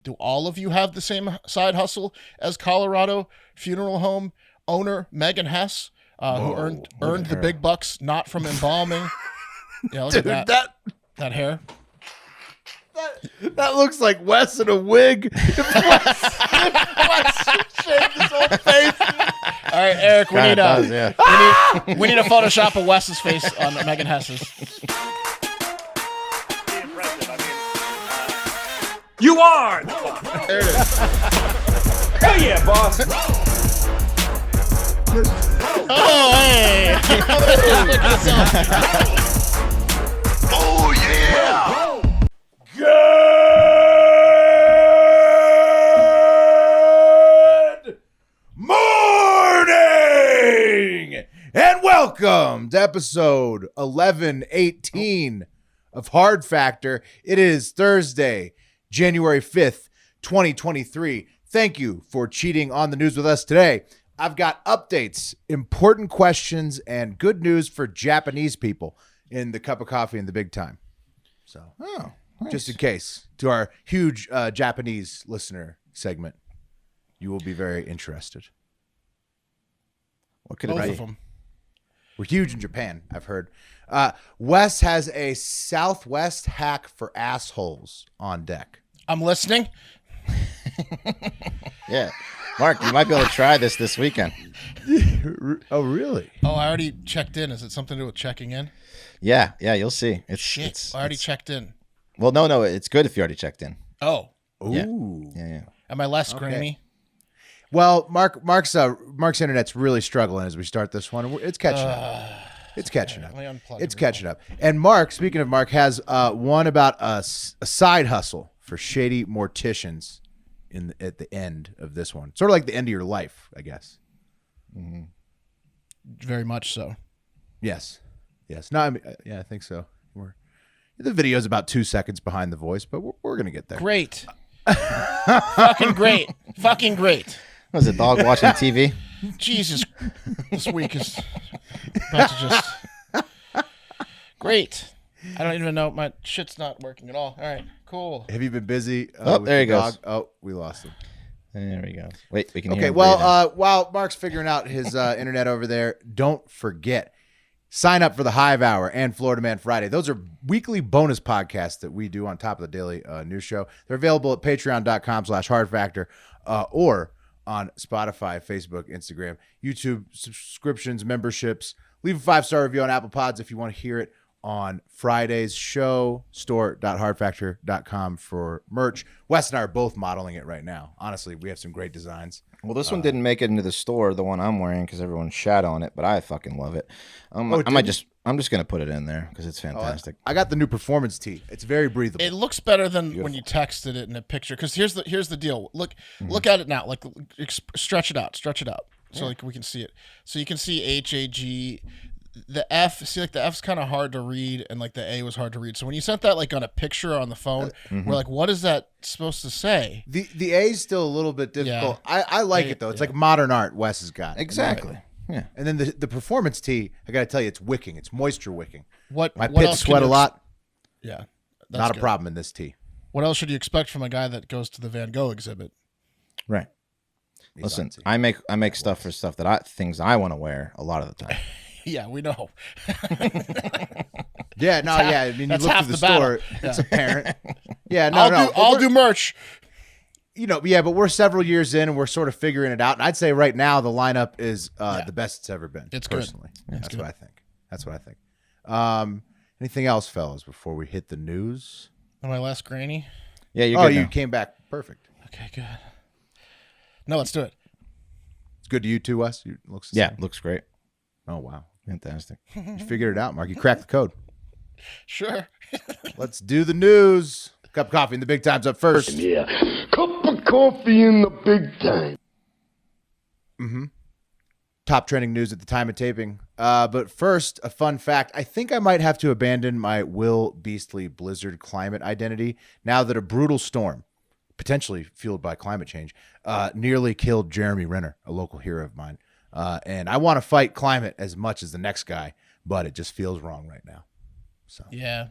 Do all of you have the same side hustle as Colorado funeral home owner Megan Hess, who earned the big bucks not from embalming? Yeah, look Dude, at that hair. That looks like Wes in a wig. Wes shaved his whole face. All right, Eric, we need a Photoshop of Wes's face on Megan Hess's. You are! There it is. Hell yeah, boss! Oh, hey! Oh, yeah! Good morning! And welcome to episode 1118 of Hard Factor. It is Thursday, January 5th, 2023. Thank you for cheating on the news with us today. I've got updates, important questions, and good news for Japanese people in the cup of coffee in the big time. So, nice. Just in case, to our huge Japanese listener segment, you will be very interested. What could Both it be? of them. We're huge in Japan, I've heard. Wes has a Southwest hack for assholes on deck. I'm listening. Yeah. Mark, you might be able to try this weekend. Oh, really? Oh, I already checked in. Is it something to do with checking in? Yeah, you'll see. Shit, I already checked in. Well, no, it's good if you already checked in. Oh. Ooh. Yeah. Am I less grainy? Well, Mark's internet's really struggling as we start this one. It's catching up. It's catching up. It's catching up. And Mark, speaking of Mark, has one about a side hustle for shady morticians at the end of this one. Sort of like the end of your life, I guess. Mm-hmm. Very much so. Yes. No, I mean, yeah, I think so. The video is about 2 seconds behind the voice, but we're going to get there. Great. Fucking great. Fucking great. Was it dog watching TV? Jesus. This week is about to just... Great. I don't even know. My shit's not working at all. All right, cool. Have you been busy? There he goes. Oh, we lost him. There we go. Wait, we can hear Okay, him well, while Mark's figuring out his internet over there, don't forget, sign up for the Hive Hour and Florida Man Friday. Those are weekly bonus podcasts that we do on top of the daily news show. They're available at patreon.com/hardfactor or on Spotify, Facebook, Instagram, YouTube, subscriptions, memberships. Leave a 5-star review on Apple Pods if you want to hear it on Friday's show. Store.hardfactor.com for merch. Wes and I are both modeling it right now. Honestly, we have some great designs. Well, this one didn't make it into the store, the one I'm wearing, because everyone shat on it, but I fucking love it. I'm just gonna put it in there because it's fantastic. I got the new performance tee. It's very breathable. It looks better than when you texted it in a picture. Because here's the deal. Look at it now. Like stretch it out. So like we can see it. So you can see HAG. The F, see, like the F's kind of hard to read, and like the A was hard to read. So when you sent that like on a picture on the phone, we're like, what is that supposed to say? The A is still a little bit difficult. Yeah. I like it though. It's like modern art. Wes has got Exactly. Yeah. And then the performance tee, I got to tell you, it's wicking. It's moisture wicking. My What pits else sweat a lot. Yeah, Not good. a problem in this tee. What else should you expect from a guy that goes to the Van Gogh exhibit? Right. He's Listen, on tee. I make stuff for stuff that things I want to wear a lot of the time. Yeah, we know. Yeah, no, yeah. I mean, you that's look half through the the battle. store, it's apparent. Yeah, no, I'll do merch. You know, yeah, but we're several years in and we're sort of figuring it out. And I'd say right now the lineup is the best it's ever been. It's good. Personally. That's what I think. Anything else, fellas, before we hit the news? Am I less grainy? Yeah, you're Oh, good you now. came back perfect. Okay, good. No, let's do it. It's good to you too, Wes. You looks the same. Looks great. Oh wow. Fantastic. You figured it out, Mark. You cracked the code. Sure. Let's do the news. Cup of coffee in the big times up first. Yeah, cup of coffee in the big time. Top trending news at the time of taping. But first, a fun fact. I think I might have to abandon my Will Beastly Blizzard climate identity now that a brutal storm, potentially fueled by climate change, nearly killed Jeremy Renner, a local hero of mine. And I want to fight climate as much as the next guy, but it just feels wrong right now. So Yeah.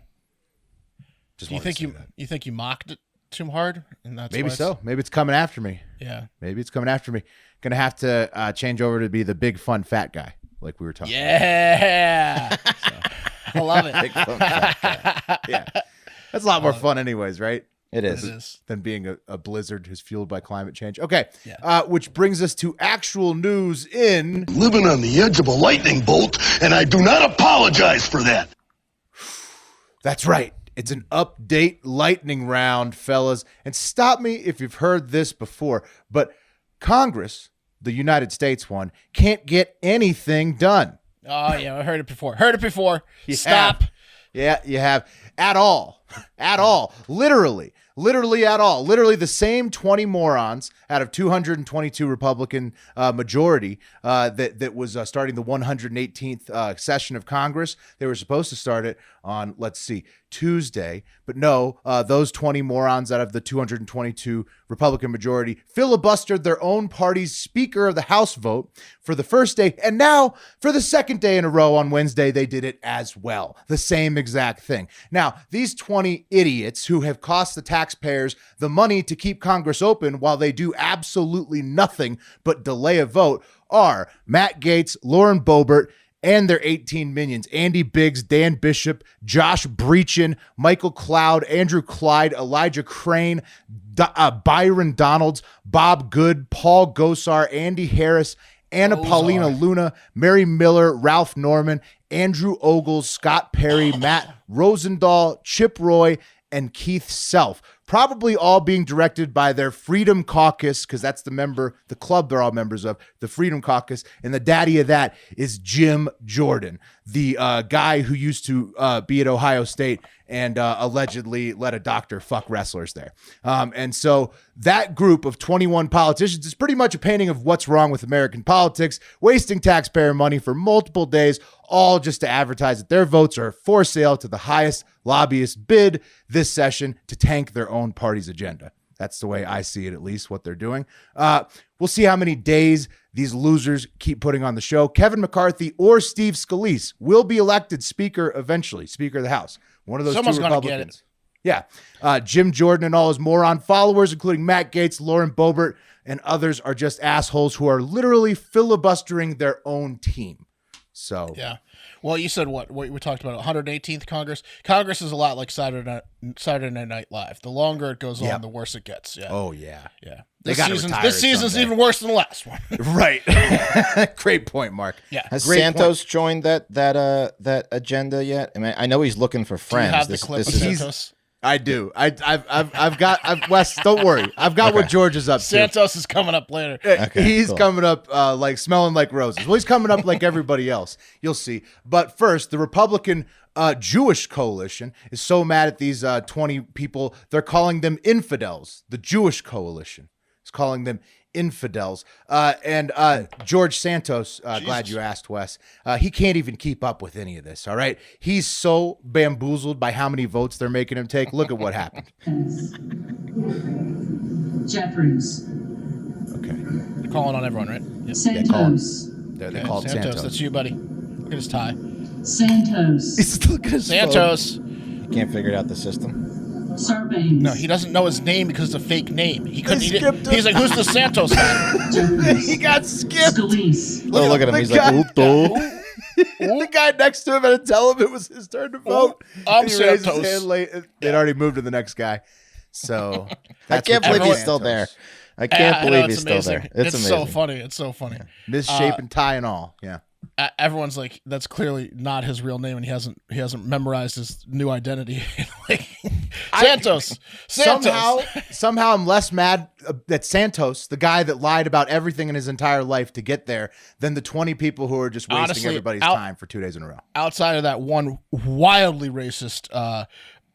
just Do you wanted to think say that. you think you mocked it too hard, and that's Maybe why so. Maybe it's coming after me. Yeah. Maybe it's coming after me. Gonna have to change over to be the big fun fat guy, like we were talking. Yeah. I love it. Big fun fact guy. Yeah, that's a lot more fun, anyways, right? It It is. is. Than being a blizzard who's fueled by climate change. Okay, Yeah. which brings us to actual news in. Living on the edge of a lightning bolt, and I do not apologize for that. That's right. It's an update lightning round, fellas. And stop me if you've heard this before, but Congress, the United States one, can't get anything done. Oh yeah, I heard it before. Heard it before. You Stop. have. Yeah, you have. At all. At all. Literally at all. Literally the same 20 morons out of 222 Republican majority that was starting the 118th session of Congress. They were supposed to start it on, let's see, Tuesday. But no, those 20 morons out of the 222 Republican majority filibustered their own party's Speaker of the House vote for the first day. And now, for the second day in a row on Wednesday, they did it as well. The same exact thing. Now, these 20 idiots who have cost the taxpayers the money to keep Congress open while they do absolutely nothing but delay a vote are Matt Gaetz, Lauren Boebert, and their 18 minions: Andy Biggs, Dan Bishop, Josh Breachin, Michael Cloud, Andrew Clyde, Elijah Crane, Byron Donalds, Bob Good, Paul Gosar, Andy Harris, Anna Paulina Luna, Mary Miller, Ralph Norman, Andrew Ogles, Scott Perry, Matt Rosendahl, Chip Roy, and Keith Self, probably all being directed by their Freedom Caucus, because that's the club they're all members of, the Freedom Caucus. And the daddy of that is Jim Jordan, the guy who used to be at Ohio State and allegedly let a doctor fuck wrestlers there. And so that group of 21 politicians is pretty much a painting of what's wrong with American politics, wasting taxpayer money for multiple days, all just to advertise that their votes are for sale to the highest lobbyist bid this session to tank their own party's agenda. That's the way I see it, at least, what they're doing. We'll see how many days these losers keep putting on the show. Kevin McCarthy or Steve Scalise will be elected Speaker eventually, Speaker of the House. One of those Someone's two gonna Republicans. Yeah. Jim Jordan and all his moron followers, including Matt Gaetz, Lauren Boebert, and others, are just assholes who are literally filibustering their own team. So Yeah. Well, you said what we talked about, 118th Congress. Congress is a lot like Saturday Night Live. The longer it goes on, the worse it gets. Yeah. Oh, yeah. Yeah. They This gotta season's retire this season's someday. even worse than the last one. Right. Great point, Mark. Yeah. Has Great Santos joined that agenda yet? I mean, I know he's looking for Do you friends. have the clip of is Santos? I do. I've got Wes. Don't worry. I've got what George is up to. Santos is coming up later. Okay, He's cool. coming up like smelling like roses. Well, he's coming up like everybody else. You'll see. But first, the Republican Jewish coalition is so mad at these 20 people, they're calling them infidels. The Jewish coalition is calling them infidels. And George Santos, glad you asked, Wes. He can't even keep up with any of this, all right? He's so bamboozled by how many votes they're making him take. Look at what happened. Jeffries, Okay. They're calling on everyone, right? Yep. Santos, They called Santos. That's you, buddy. Look at his tie. Santos, Look at his Santos. You can't figure out the system. Sarbanes, No, he doesn't know his name because it's a fake name. He couldn't. He skipped didn't, he's like, who's the Santos guy? Jeffries, He got skipped. Scalise, Oh, look at him. the He's guy- like, oop, The guy next to him had to tell him it was his turn to vote. I'm And he raised his Santos. hand late. They'd already moved to the next guy. So I that's can't what believe he's Santos. still there. I I can't know, believe it's he's still amazing. there. It's amazing. so funny. It's so funny. Misshapen tie and all. Yeah. Everyone's like, that's clearly not his real name, and he hasn't memorized his new identity. Like, Santos. Somehow I'm less mad at Santos, the guy that lied about everything in his entire life to get there, than the 20 people who are just wasting Honestly, everybody's time for 2 days in a row. Outside of that one wildly racist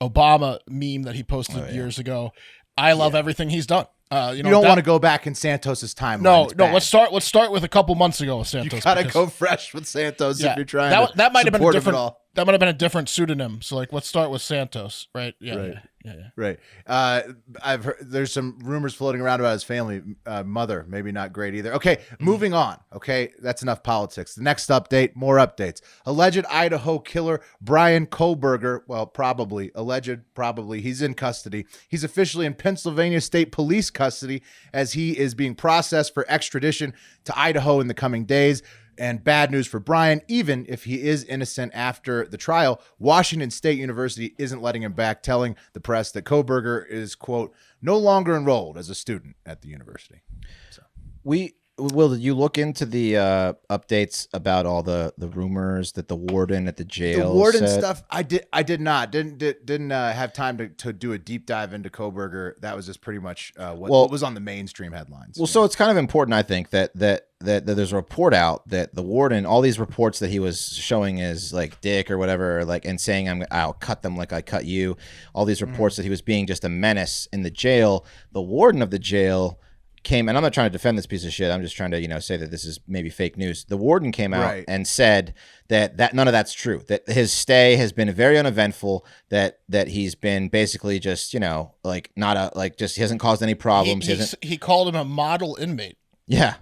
Obama meme that he posted years ago, I love everything he's done. You don't want to go back in Santos's timeline. No, It's no. bad. Let's start with a couple months ago with Santos. You gotta because- go fresh with Santos if you're trying that to might have been a support him at different. all. That might have been a different pseudonym. So like, let's start with Santos, right? Yeah, Right. Yeah. Right. I've heard there's some rumors floating around about his family. Mother, maybe not great either. Okay, moving on. Okay, that's enough politics. The next update, more updates. Alleged Idaho killer Bryan Kohberger. Well, probably. He's in custody. He's officially in Pennsylvania State Police custody as he is being processed for extradition to Idaho in the coming days. And bad news for Bryan, even if he is innocent after the trial, Washington State University isn't letting him back, telling the press that Kohberger is, quote, no longer enrolled as a student at the university. So. Will you look into the updates about all the rumors that the warden at the jail? The warden said? stuff, I did not didn't have time to do a deep dive into Kohberger. That was just pretty much what was on the mainstream headlines. Well, so it's kind of important, I think, that there's a report out that the warden, all these reports that he was showing as like dick or whatever, like, and saying I'll cut them like I cut you. All these reports that he was being just a menace in the jail. The warden of the jail came, and I'm not trying to defend this piece of shit. I'm just trying to, say that this is maybe fake news. The warden came out and said that none of that's true. That his stay has been very uneventful. That he's been basically just, he hasn't caused any problems. He called him a model inmate. Yeah.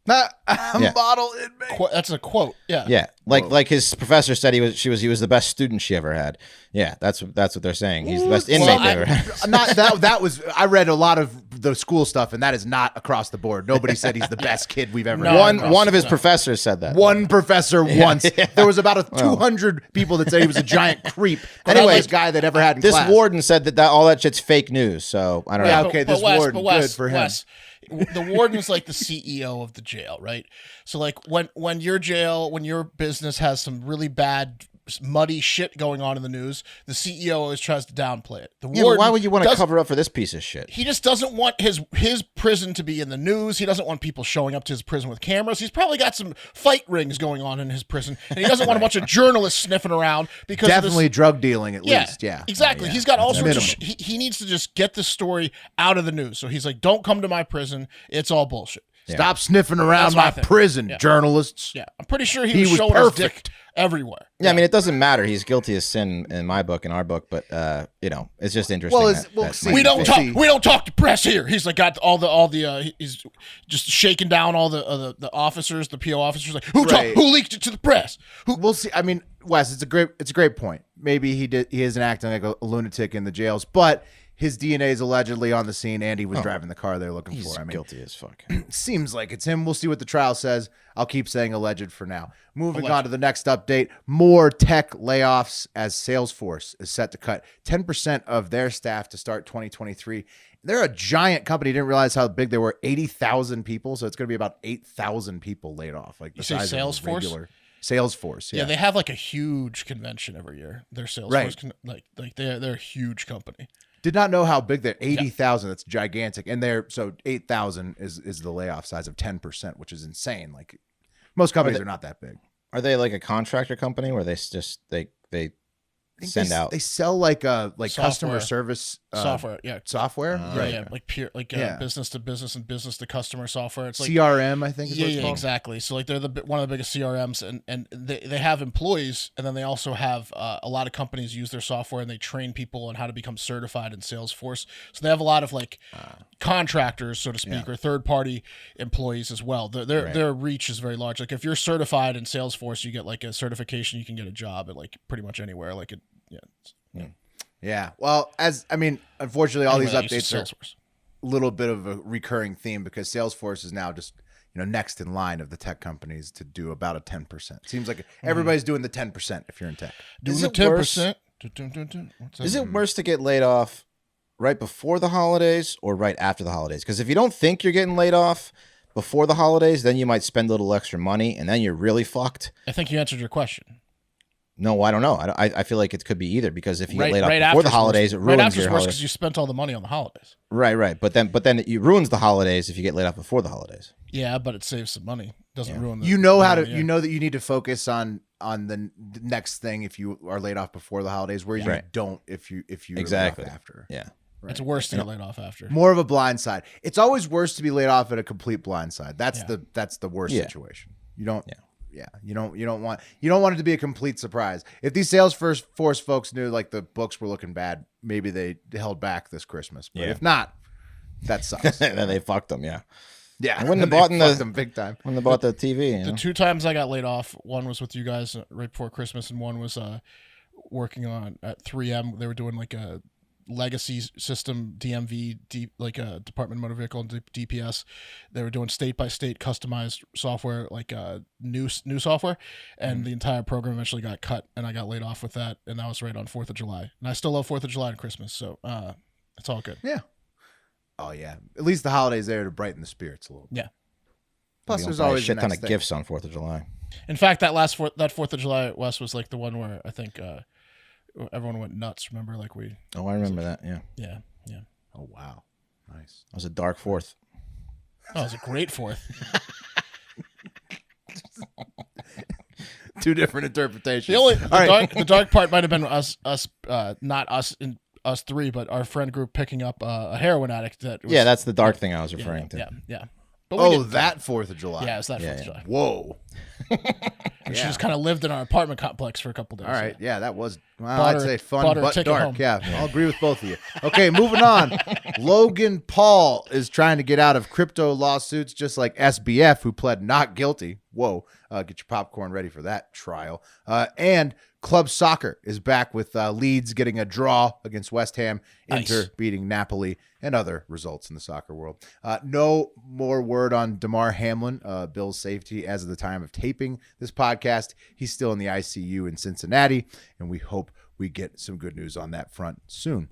Model inmate. That's a quote. Yeah. Yeah. Like his professor said he was the best student she ever had. Yeah, that's what they're saying. He's the best inmate they ever had. Not that was. I read a lot of the school stuff, and that is not across the board. Nobody said he's the best kid we've ever had. One of his professors said that. One professor once. There was about 200 people that said he was a giant creep. Anyways, guy that ever had in this class. warden said that all that shit's fake news. So I don't know. Okay, this warden, good for him. The warden is like the CEO of the jail, right? So like when your business has some really bad, muddy shit going on in the news, the CEO always tries to downplay it. The warden, why would you want to cover up for this piece of shit? He just doesn't want his prison to be in the news. He doesn't want people showing up to his prison with cameras. He's probably got some fight rings going on in his prison, and he doesn't want a bunch of journalists sniffing around because definitely drug dealing at least. Yeah, exactly. He's got all sorts of he needs to just get the story out of the news. So he's like, don't come to my prison. It's all bullshit. Yeah. Stop sniffing around my prison, journalists. Yeah, I'm pretty sure he was showing his dick everywhere. Yeah, I mean, it doesn't matter. He's guilty as sin in my book, in our book, but it's just interesting. We don't talk to press here. He's like got all the he's just shaking down all the officers, the PO officers, like who leaked it to the press? We'll see. I mean, Wes, it's a great point. Maybe he isn't acting like a lunatic in the jails, but his DNA is allegedly on the scene, and he was driving the car they're looking for. I mean, guilty as fuck. Seems like it's him. We'll see what the trial says. I'll keep saying alleged for now. Moving on to the next update. More tech layoffs as Salesforce is set to cut 10% of their staff to start 2023. They're a giant company. Didn't realize how big they were. 80,000 people. So it's going to be about 8,000 people laid off. Like the size of Salesforce? Salesforce, yeah. Yeah, they have like a huge convention every year. Their Salesforce, like they're a huge company. Did not know how big they're. 80,000. That's gigantic. And 8,000 is the layoff size of 10%, which is insane. Like most companies are not that big. Are they like a contractor company where they just they send out? They sell like customer service software. Software. Right. Like business to business and business to customer software. It's like CRM, I think. Is what it's called. Exactly. So like they're one of the biggest CRMs, and they have employees, and then they also have a lot of companies use their software, and they train people on how to become certified in Salesforce. So they have a lot of like contractors, so to speak, or third party employees as well. Their reach is very large. Like if you're certified in Salesforce, you get like a certification. You can get a job at like pretty much anywhere. Like it. Yeah. Well, unfortunately, all these updates are a little bit of a recurring theme because Salesforce is now just next in line of the tech companies to do about a 10%. Seems like everybody's doing the 10% if you're in tech. Doing the 10%. Is it worse to get laid off right before the holidays or right after the holidays? Because if you don't think you're getting laid off before the holidays, then you might spend a little extra money, and then you're really fucked. I think you answered your question. No, I don't know. I feel like it could be either because if you get laid off before the holidays, it ruins your holidays. Because you spent all the money on the holidays. Right. But then it ruins the holidays if you get laid off before the holidays. Yeah, but it saves some money. Doesn't ruin the. You know that you need to focus on the next thing if you are laid off before the holidays, where you don't if you exactly laid off after. Yeah. Right. It's worse to get laid off after. More of a blind side. It's always worse to be laid off at a complete blind side. That's the worst situation. You don't. Yeah. Yeah, you don't want it to be a complete surprise. If these Salesforce folks knew like the books were looking bad, maybe they held back this Christmas. But if not, that sucks. Then they fucked them. Yeah. Yeah, I wouldn't have bought them big time. when they bought the TV. You know? The 2 times I got laid off, one was with you guys right before Christmas, and one was working on at 3M. They were doing like a legacy system, DMV, like a Department of Motor Vehicle and DPS. They were doing state by state customized software, like new software, and the entire program eventually got cut, and I got laid off with that, and that was right on 4th of July. And I still love 4th of July and Christmas, so it's all good. Yeah. Oh yeah. At least the holidays there to brighten the spirits a little bit. Yeah. Plus, We there's gonna buy always a shit the ton next of thing. gifts on 4th of July. In fact, that 4th of July West was like the one where I think everyone went nuts. Remember, like Oh, I remember that. Yeah. yeah. Oh wow, nice. It was a dark 4th. Oh, it was a great 4th. 2 different interpretations. The dark part might have been us, not us 3, but our friend group picking up a heroin addict. Yeah, that's the dark thing I was referring to. Yeah. But we Oh, didn't- that 4th of July. Yeah, it's that 4th Yeah, of yeah. July. Whoa. And she just kind of lived in our apartment complex for a couple days. All right. Yeah, that was, well, Bought I'd her- say fun bought her a but ticket dark. home. Yeah, I'll agree with both of you. Okay, moving on. Logan Paul is trying to get out of crypto lawsuits just like SBF, who pled not guilty. Whoa. Get your popcorn ready for that trial. And club soccer is back with Leeds getting a draw against West Ham, Inter Nice. beating Napoli, and other results in the soccer world. No more word on Damar Hamlin, Bill's safety as of the time of taping this podcast. He's still in the ICU in Cincinnati, and we hope we get some good news on that front soon.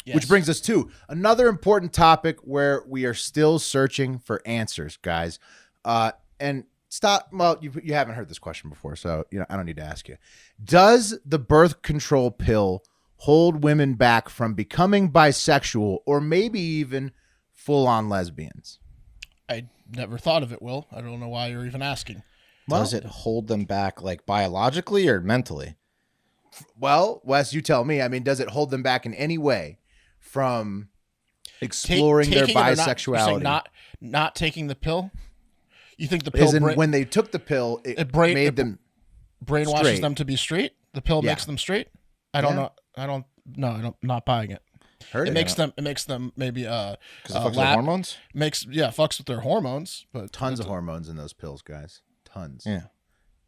Yes. Which brings us to another important topic where we are still searching for answers, guys. And stop. Well, you haven't heard this question before, so I don't need to ask you. Does the birth control pill hold women back from becoming bisexual or maybe even full-on lesbians? I never thought of it, Will. I don't know why you're even asking. Does it hold them back like biologically or mentally? Well, Wes, you tell me. I mean, does it hold them back in any way from exploring their Taking it or not? You're bisexuality? saying not taking the pill? You think the pill As in, when they took the pill, it made them brainwashes straight. them to be straight? The pill Yeah. makes them straight? I don't know. I'm not buying it. Heard It makes them maybe Because it fucks with hormones? fucks with their hormones, but tons of hormones in those pills, guys. Tons. Yeah.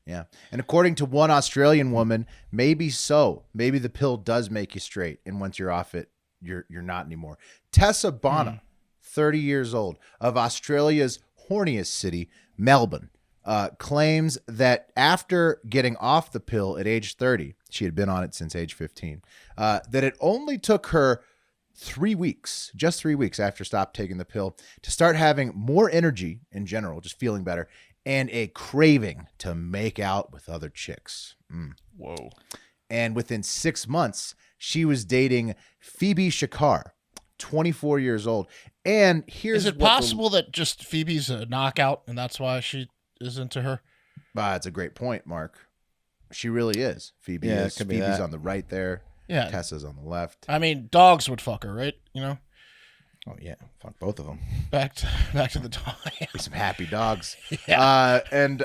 Yeah. And according to one Australian woman, maybe so. Maybe the pill does make you straight, and once you're off it, you're not anymore. Tessa Bonham, 30 years old, of Australia's horniest city, Melbourne, claims that after getting off the pill at age 30, she had been on it since age 15, that it only took her 3 weeks, just 3 weeks after stop taking the pill, to start having more energy in general, just feeling better, and a craving to make out with other chicks. whoa. And within 6 months, she was dating Phoebe Shakar, 24 years old. And here's Is it what possible that just Phoebe's a knockout and that's why she is into her? That's a great point, Mark. She really is. Phoebe Yeah, it is. could be Phoebe's that. on the right there. Yeah. Tessa's on the left. I mean, dogs would fuck her, right? You know, Oh, yeah. Fuck both of them. back to the dog. Be some happy dogs. Yeah. And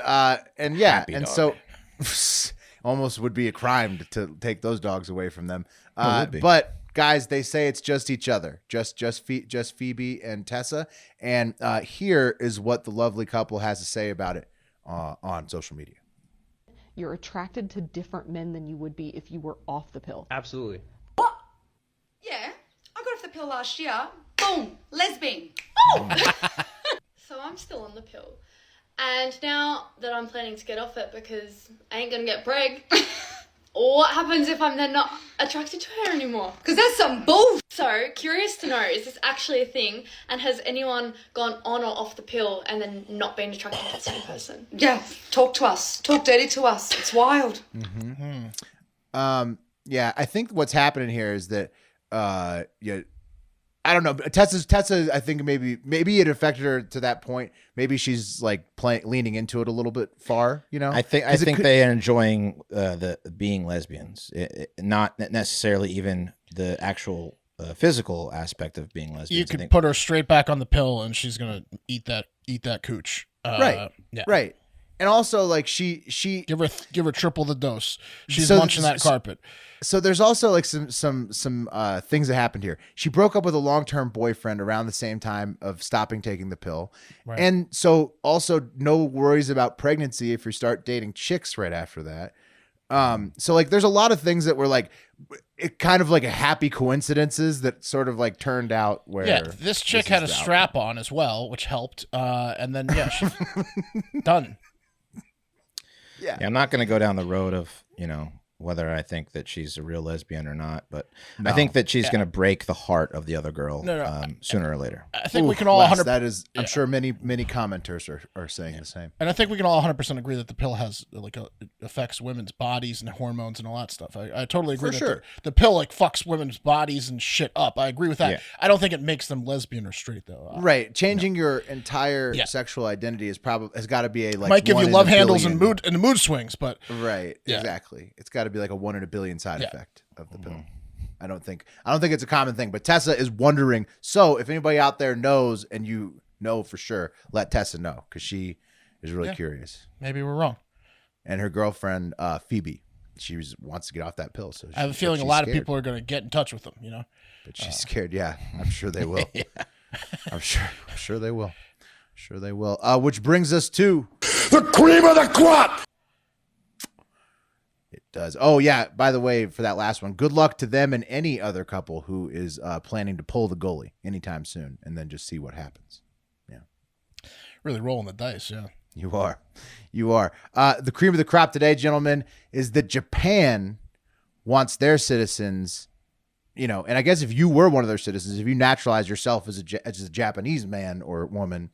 yeah, Happy and dog. so almost would be a crime to take those dogs away from them. it would be. But guys, they say it's just each other, just Phoebe and Tessa. And here is what the lovely couple has to say about it on social media. You're attracted to different men than you would be if you were off the pill. Absolutely. Yeah, I got off the pill last year. Boom, lesbian. So I'm still on the pill. And now that I'm planning to get off it because I ain't gonna get preg, what happens if I'm then not attracted to her anymore? Because that's some bull. So, curious to know, is this actually a thing? And has anyone gone on or off the pill and then not been attracted to the same person? Yeah, talk to us. Talk dirty to us. It's wild. Yeah, I think what's happening here is that I don't know. Tessa, I think maybe it affected her to that point. Maybe she's like leaning into it a little bit far. You know, I think they are enjoying the being lesbians, not necessarily even the actual physical aspect of being lesbians. You I could think- put her straight back on the pill and she's gonna eat that cooch. Right. Yeah. Right. And also, like she Give her triple the dose. She's So- munching that carpet. So there's also like some things that happened here. She broke up with a long-term boyfriend around the same time of stopping taking the pill. Right. And so also no worries about pregnancy if you start dating chicks right after that. So like there's a lot of things that were like it kind of like a happy coincidences that sort of like turned out where Yeah, this chick had a strap on as well, which helped. And then she done. Yeah. I'm not going to go down the road of, whether I think that she's a real lesbian or not, but I think that she's going to break the heart of the other girl sooner or later. I think we can all Wes, 100. that is, I'm sure many commenters are saying the same. And I think we can all 100% agree that the pill has it affects women's bodies and hormones and all that stuff. I totally agree For that sure. the pill like fucks women's bodies and shit up. I agree with that. Yeah. I don't think it makes them lesbian or straight though. Right, changing your entire sexual identity has got to be a like Might give one you in love a handles billion. and mood swings, but Right, Yeah. exactly. It's got to be like a 1 in a billion side effect of the pill. I don't think it's a common thing, but Tessa is wondering. So if anybody out there knows and you know for sure, let Tessa know because she is really curious. maybe we're wrong. And her girlfriend Phoebe, wants to get off that pill. So I have a feeling a lot of people are going to get in touch with them. but she's scared. Yeah, I'm sure they will. I'm sure they will. Sure they will. Which brings us to The cream of the crop! It does. Oh, yeah. By the way, for that last one, good luck to them and any other couple who is planning to pull the goalie anytime soon and then just see what happens. Yeah. Really rolling the dice, yeah. You are. The cream of the crop today, gentlemen, is that Japan wants their citizens, and I guess if you were one of their citizens, if you naturalize yourself as a Japanese man or woman,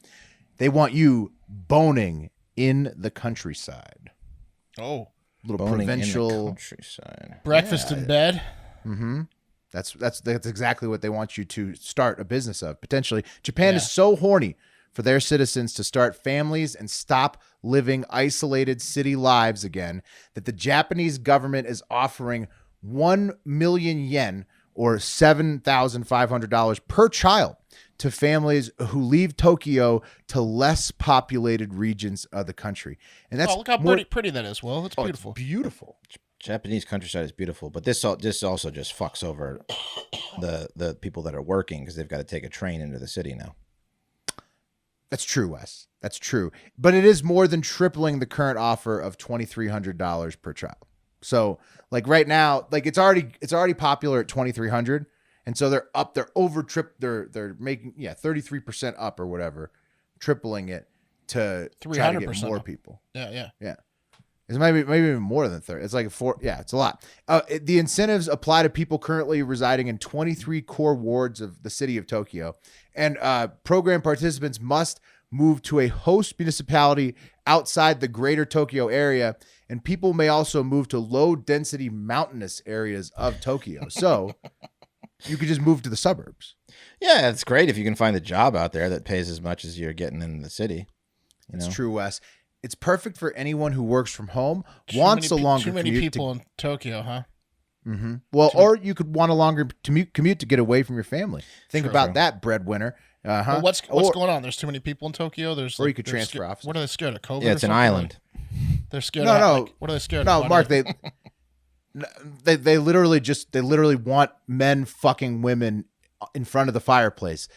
they want you boning in the countryside. Oh. Little Boning provincial in the countryside. Breakfast in bed. Mm-hmm. That's exactly what they want you to start a business of, potentially. Japan is so horny for their citizens to start families and stop living isolated city lives again that the Japanese government is offering 1 million yen or $7,500 per child to families who leave Tokyo to less populated regions of the country. And that's look how pretty that is. Well, it's beautiful. It's beautiful. Japanese countryside is beautiful, but this also just fucks over the people that are working because they've got to take a train into the city now. That's true, Wes. That's true. But it is more than tripling the current offer of $2,300 per child. So, like right now, like it's already popular at $2,300, and so they're making 33% up or whatever, tripling it to try to get more people. Yeah. It's maybe even more than 30. It's like it's a lot. The incentives apply to people currently residing in 23 core wards of the city of Tokyo, and program participants must move to a host municipality outside the greater Tokyo area, and people may also move to low-density mountainous areas of Tokyo. So you could just move to the suburbs. Yeah, it's great if you can find a job out there that pays as much as you're getting in the city. It's true, Wes. It's perfect for anyone who works from home, wants a longer commute. Too many commute people in Tokyo, huh? Mm-hmm. Well, or you could want a longer commute to get away from your family. Think about that, breadwinner. Well, what's going on? There's too many people in Tokyo. Or you could transfer offices. What are they scared of? COVID? Yeah, it's or an something? island. They're scared. No. What are they scared No, of? Mark. They literally want men fucking women in front of the fireplace.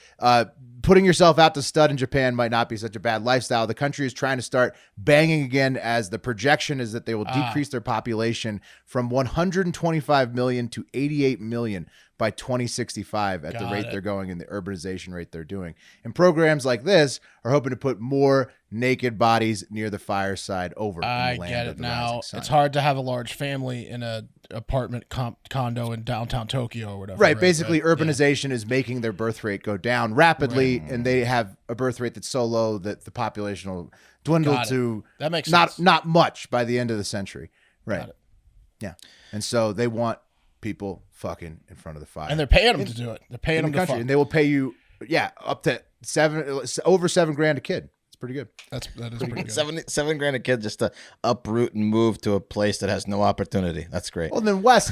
Putting yourself out to stud in Japan might not be such a bad lifestyle. The country is trying to start banging again, as the projection is that they will decrease their population from 125 million to 88 million by 2065 at the rate they're going and the urbanization rate they're doing. And programs like this are hoping to put more naked bodies near the fireside over in the land get of it the now. rising sun. It's hard to have a large family in a apartment condo in downtown Tokyo or whatever. Right. Basically, urbanization is making their birth rate go down rapidly, and they have a birth rate that's so low that the population will dwindle to that makes not much by the end of the century. Right. Yeah. And so they want people fucking in front of the fire, and they're paying them to do it. They're paying them to fuck. and they will pay you, up to over $7,000 a kid. It's pretty good. That is pretty good. $7 grand a kid just to uproot and move to a place that has no opportunity. That's great. Well, then Wes,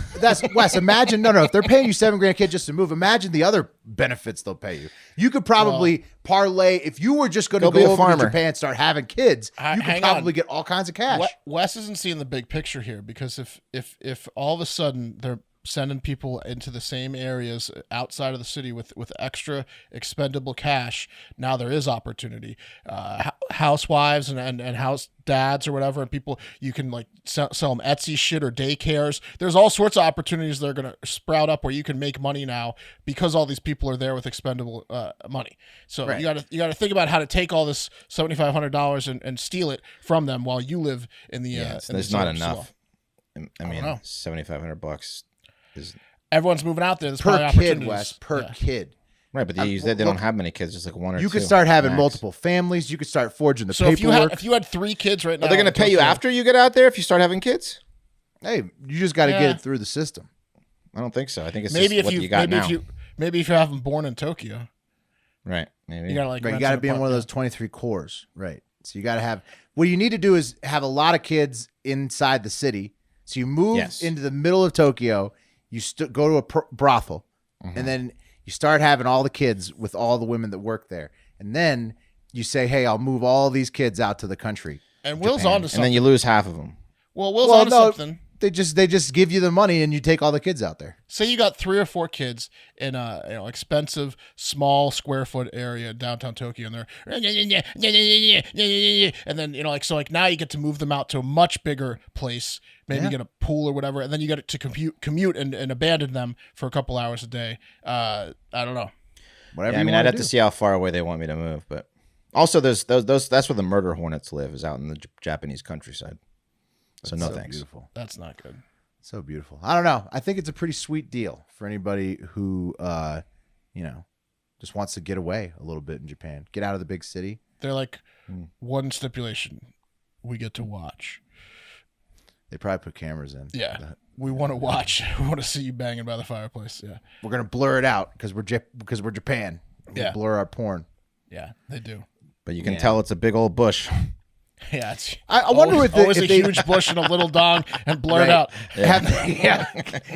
imagine, no, if they're paying you $7 grand a kid just to move, imagine the other benefits they'll pay you. You could probably parlay, if you were just going to go over to Japan and start having kids, you could probably get all kinds of cash. Wes isn't seeing the big picture here, because if all of a sudden they're sending people into the same areas outside of the city with extra expendable cash, now there is opportunity. Housewives and house dads or whatever, and people, you can like sell them Etsy shit or daycares. There's all sorts of opportunities that are going to sprout up where you can make money now because all these people are there with expendable money. So you got to think about how to take all this $7,500 and steal it from them while you live in the. There's not enough. I mean, $7,500 is everyone's moving out there. There's per kid, Wes, per kid. Right, but they don't have many kids, just like one or two. You could start having multiple families. You could start forging the paperwork. If you had 3 kids right now, are they going to pay you after you get out there if you start having kids? Hey, you just got to get it through the system. I don't think so. I think it's maybe just what you got now. Maybe if you have them born in Tokyo. Right, maybe. You got to be in one of those 23 cores. Right. So you got to have, what you need to do is have a lot of kids inside the city. So you move into the middle of Tokyo. You go to a brothel, and then you start having all the kids with all the women that work there. And then you say, hey, I'll move all these kids out to the country. And Will's on to something. And then you lose half of them. Well, Will's on to something. They just give you the money and you take all the kids out there. Say you got 3 or 4 kids in a expensive small square foot area downtown Tokyo, and they're and then now you get to move them out to a much bigger place, maybe get a pool or whatever, and then you get to commute and abandon them for a couple hours a day. I don't know. Whatever. I'd have to see how far away they want me to move, but also there's those that's where the murder hornets live, is out in the Japanese countryside. So no thanks. Beautiful. That's not good. So beautiful. I don't know. I think it's a pretty sweet deal for anybody who, just wants to get away a little bit in Japan. Get out of the big city. They're like, one stipulation, we get to watch. They probably put cameras in. Yeah. We want to watch. We want to see you banging by the fireplace. Yeah. We're going to blur it out because we're Japan. We'll blur our porn. Yeah, they do. But you can tell it's a big old bush. Yeah, it's I wonder if always a huge bush and a little dong and blurred out. Yeah.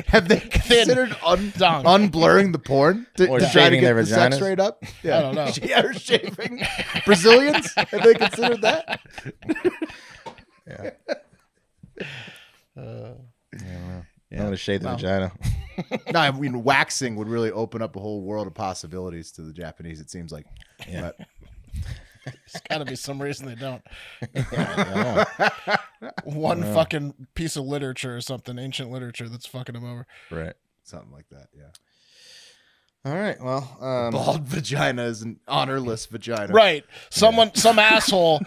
Have they considered unblurring the porn to try to get the sex rate up? Yeah. I don't know. Or shaving Brazilians? Have they considered that? Yeah. I'm going to shave the vagina. No, I mean, waxing would really open up a whole world of possibilities to the Japanese, it seems like. Yeah. But, there's got to be some reason they don't. One fucking piece of literature or something, ancient literature that's fucking them over. Right. Something like that, yeah. All right, well. Bald vagina is an honorless vagina. Right. Some asshole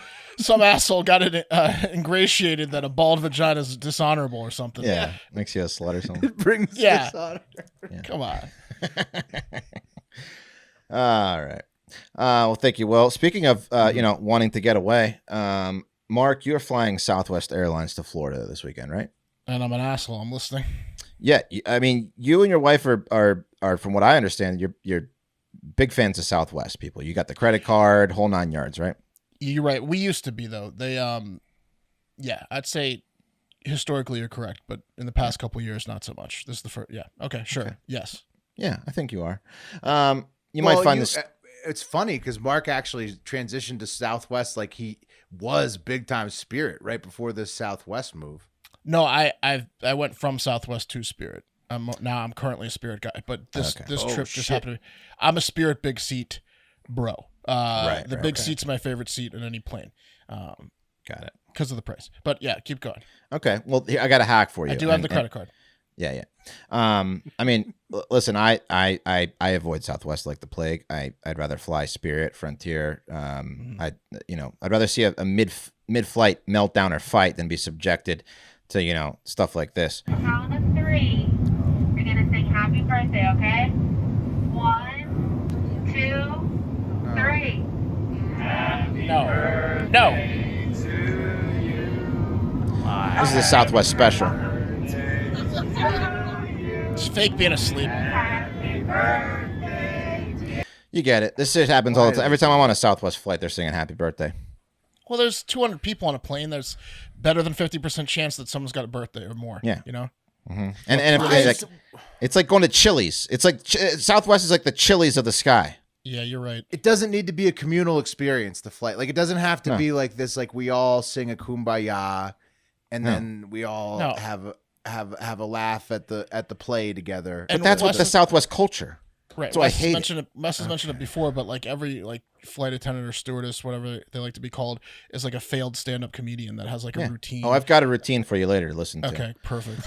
got it ingratiated that a bald vagina is dishonorable or something. Yeah. Makes you a slut or something. It brings dishonor. Yeah. Come on. All right. Well, thank you. Well, speaking of, wanting to get away, Mark, you're flying Southwest Airlines to Florida this weekend, right? And I'm an asshole. I'm listening. Yeah. I mean, you and your wife are from what I understand, you're big fans of Southwest people. You got the credit card, whole 9 yards, right? You're right. We used to be, though. They, I'd say historically you're correct, but in the past couple of years, not so much. This is the first. Yeah. Okay. Sure. Okay. Yes. Yeah, I think you are. You might find this. It's funny because Mark actually transitioned to Southwest like he was big time Spirit right before this Southwest move. No, I went from Southwest to Spirit. I'm currently a Spirit guy, but this trip just happened to be. I'm a Spirit big seat bro. The big seat's my favorite seat in any plane. Got it. Because of the price. But yeah, keep going. Okay. Well, here, I got a hack for you. I do have the credit card. Yeah. I mean, listen, I avoid Southwest like the plague. I'd rather fly Spirit, Frontier. I'd rather see a mid-flight meltdown or fight than be subjected to, stuff like this. Count of 3. You're going to sing happy birthday, okay? 1, 2, 3. No. This is a Southwest special. It's fake being asleep. You get it. This shit happens all the time. Every time I'm on a Southwest flight, they're singing happy birthday. Well, there's 200 people on a plane. There's better than 50% chance that someone's got a birthday or more. Yeah. You know? Mm-hmm. And it's like going to Chili's. It's like Southwest is like the Chili's of the sky. Yeah, you're right. It doesn't need to be a communal experience, the flight. Like, it doesn't have to be like this, like we all sing a kumbaya and then we all have a laugh at the play together. But that's what the Southwest culture. Right. So I hate it. Wes has mentioned it before, but like every like flight attendant or stewardess, whatever they like to be called, is like a failed stand-up comedian that has like a routine. Oh, I've got a routine for you later to listen to. Okay, perfect.